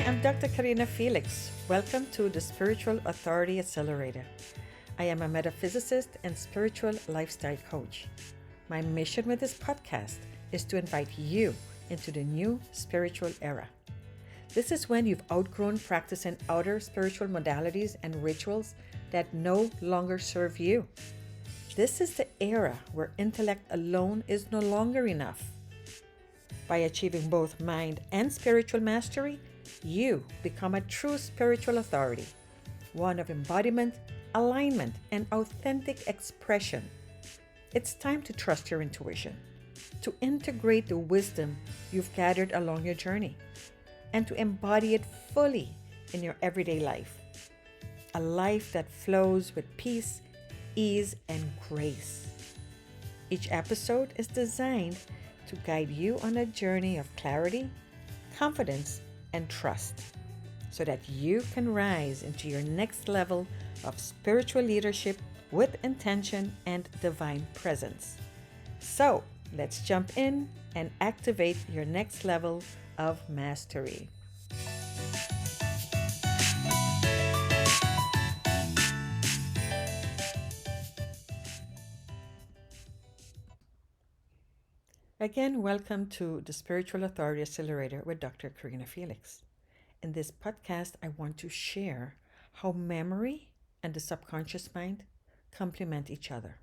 I'm Dr. Karina Felix. Welcome to the Spiritual Authority Accelerator. I am a metaphysicist and spiritual lifestyle coach. My mission with this podcast is to invite you into the new spiritual era. This is when you've outgrown practicing outer spiritual modalities and rituals that no longer serve you. This is the era where intellect alone is no longer enough. By achieving both mind and spiritual mastery, you become a true spiritual authority, one of embodiment, alignment, and authentic expression. It's time to trust your intuition, to integrate the wisdom you've gathered along your journey, and to embody it fully in your everyday life. A life that flows with peace, ease, and grace. Each episode is designed to guide you on a journey of clarity, confidence, and trust so that you can rise into your next level of spiritual leadership with intention and divine presence. So let's jump in and activate your next level of mastery. Again, welcome to the Spiritual Authority Accelerator with Dr. Karina Felix. In this podcast, I want to share how memory and the subconscious mind complement each other.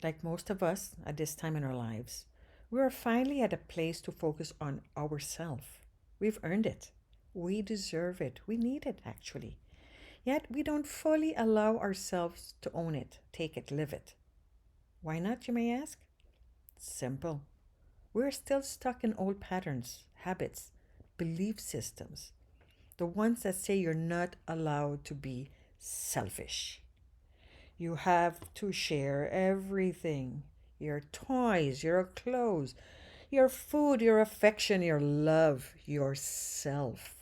Like most of us at this time in our lives, we are finally at a place to focus on ourselves. We've earned it. We deserve it. We need it, actually. Yet we don't fully allow ourselves to own it, take it, live it. Why not, you may ask? Simple. We're still stuck in old patterns, habits, belief systems, the ones that say you're not allowed to be selfish. You have to share everything: your toys, your clothes, your food, your affection, your love, yourself.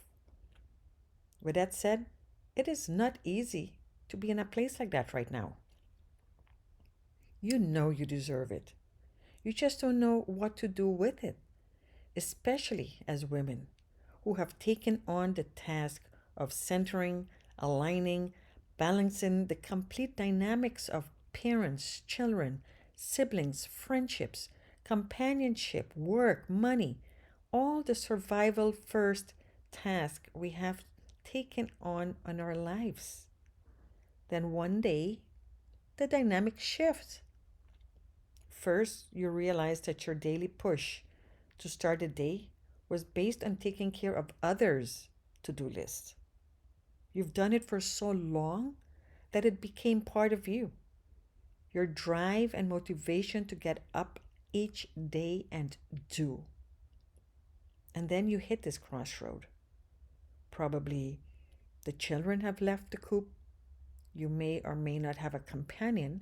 With that said, it is not easy to be in a place like that right now. You know you deserve it. You just don't know what to do with it, especially as women who have taken on the task of centering, aligning, balancing the complete dynamics of parents, children, siblings, friendships, companionship, work, money, all the survival first task we have taken on our lives. Then one day, the dynamic shifts. First, you realize that your daily push to start a day was based on taking care of others' to-do list. You've done it for so long that it became part of you. Your drive and motivation to get up each day and do. And then you hit this crossroad. Probably the children have left the coop. You may or may not have a companion.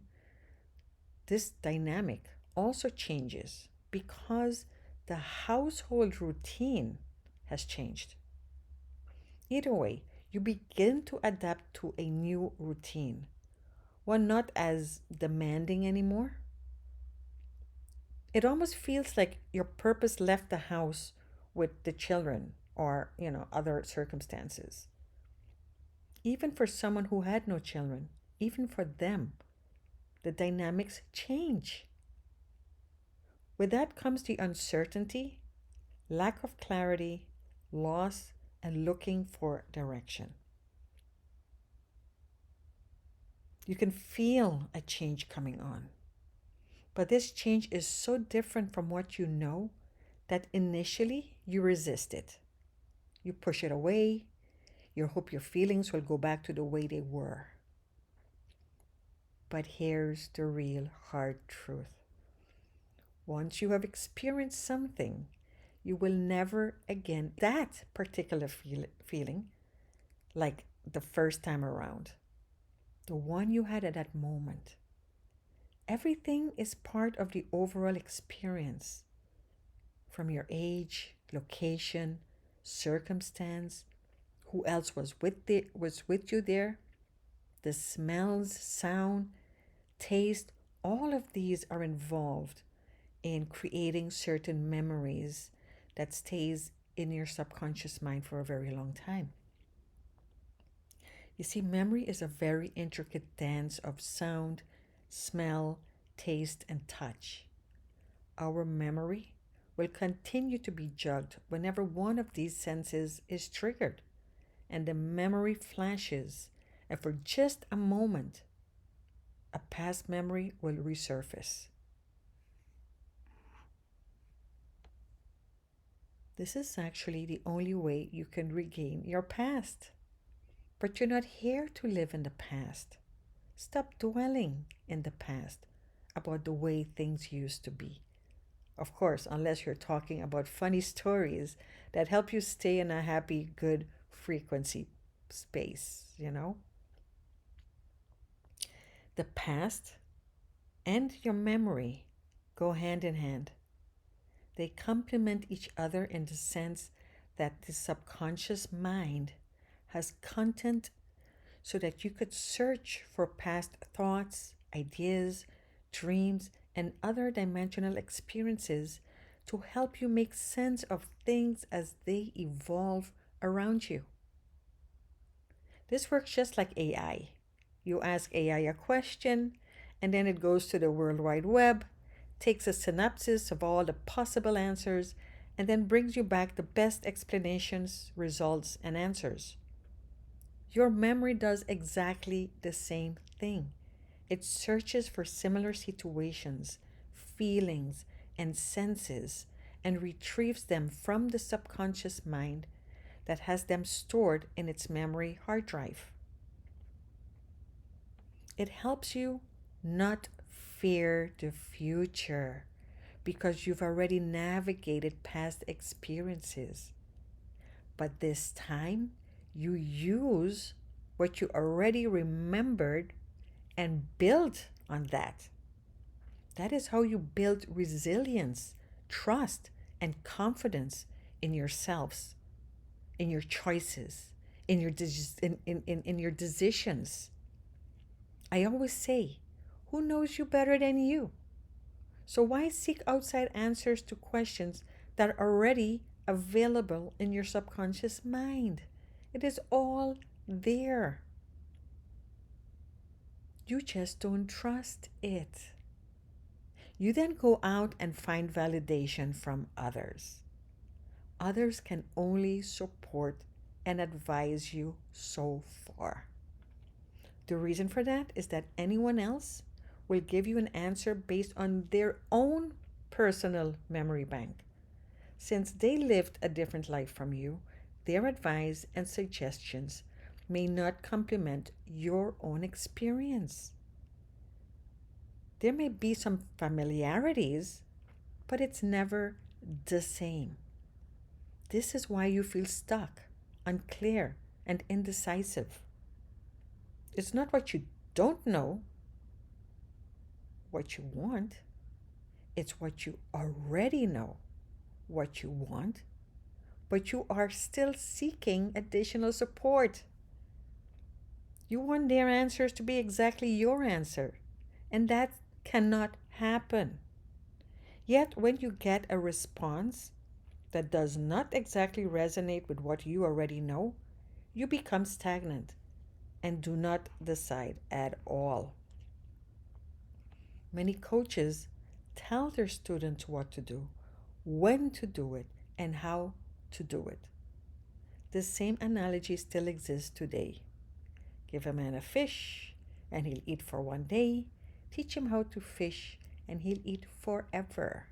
This dynamic also changes because the household routine has changed. Either way, you begin to adapt to a new routine, one not as demanding anymore. It almost feels like your purpose left the house with the children or, other circumstances. Even for someone who had no children, even for them, the dynamics change. With that comes the uncertainty, lack of clarity, loss, and looking for direction. You can feel a change coming on. But this change is so different from what you know that initially you resist it. You push it away. You hope your feelings will go back to the way they were. But here's the real hard truth. Once you have experienced something, you will never again that particular feeling like the first time around, the one you had at that moment. Everything is part of the overall experience, from your age, location, circumstance, who else was with you there, the smells, sound, taste, all of these are involved in creating certain memories that stays in your subconscious mind for a very long time. You see, memory is a very intricate dance of sound, smell, taste, and touch. Our memory will continue to be jogged whenever one of these senses is triggered, and the memory flashes, and for just a moment, a past memory will resurface. This is actually the only way you can regain your past. But you're not here to live in the past. Stop dwelling in the past about the way things used to be. Of course, unless you're talking about funny stories that help you stay in a happy, good frequency space. The past and your memory go hand in hand. They complement each other in the sense that the subconscious mind has content so that you could search for past thoughts, ideas, dreams, and other dimensional experiences to help you make sense of things as they evolve around you. This works just like AI. You ask AI a question, and then it goes to the World Wide Web, takes a synopsis of all the possible answers, and then brings you back the best explanations, results, and answers. Your memory does exactly the same thing. It searches for similar situations, feelings, and senses and retrieves them from the subconscious mind that has them stored in its memory hard drive. It helps you not fear the future because you've already navigated past experiences. But this time, you use what you already remembered and build on that. That is how you build resilience, trust, and confidence in yourselves, in your choices, in your decisions. I always say, who knows you better than you? So why seek outside answers to questions that are already available in your subconscious mind? It is all there. You just don't trust it. You then go out and find validation from others. Others can only support and advise you so far. The reason for that is that anyone else will give you an answer based on their own personal memory bank. Since they lived a different life from you, their advice and suggestions may not complement your own experience. There may be some familiarities, but it's never the same. This is why you feel stuck, unclear, and indecisive. It's not what you don't know, what you want. It's what you already know, what you want, but you are still seeking additional support. You want their answers to be exactly your answer, and that cannot happen. Yet, when you get a response that does not exactly resonate with what you already know, you become stagnant and do not decide at all. Many coaches tell their students what to do, when to do it, and how to do it. The same analogy still exists today. Give a man a fish, and he'll eat for one day. Teach him how to fish, and he'll eat forever.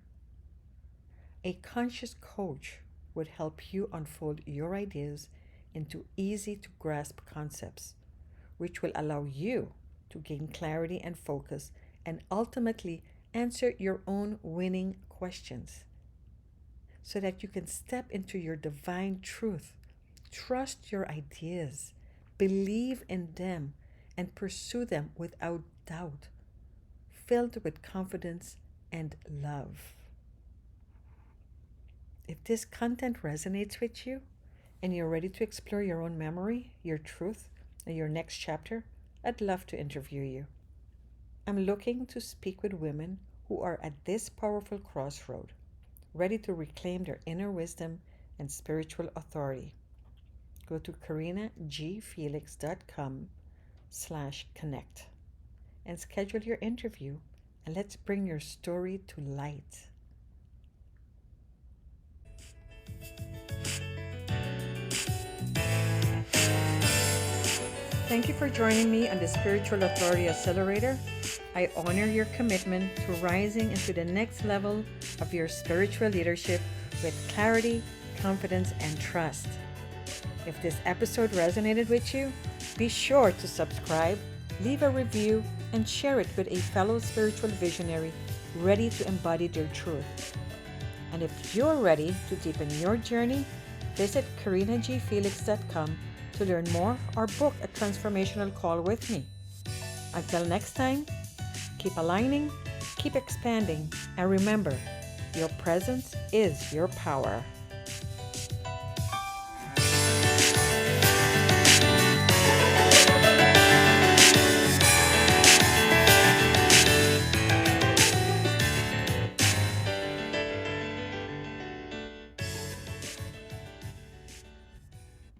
A conscious coach would help you unfold your ideas into easy to grasp concepts, which will allow you to gain clarity and focus and ultimately answer your own winning questions so that you can step into your divine truth, trust your ideas, believe in them, and pursue them without doubt, filled with confidence and love. If this content resonates with you and you're ready to explore your own memory, your truth, and your next chapter, I'd love to interview you. I'm looking to speak with women who are at this powerful crossroad, ready to reclaim their inner wisdom and spiritual authority. Go to karinagfelix.com/connect and schedule your interview, and let's bring your story to light. Thank you for joining me on the Spiritual Authority Accelerator. I honor your commitment to rising into the next level of your spiritual leadership with clarity, confidence, and trust. If this episode resonated with you, be sure to subscribe, leave a review, and share it with a fellow spiritual visionary ready to embody their truth. And if you're ready to deepen your journey, visit karinagfelix.com to learn more or book a transformational call with me. Until next time, keep aligning, keep expanding, and remember, your presence is your power.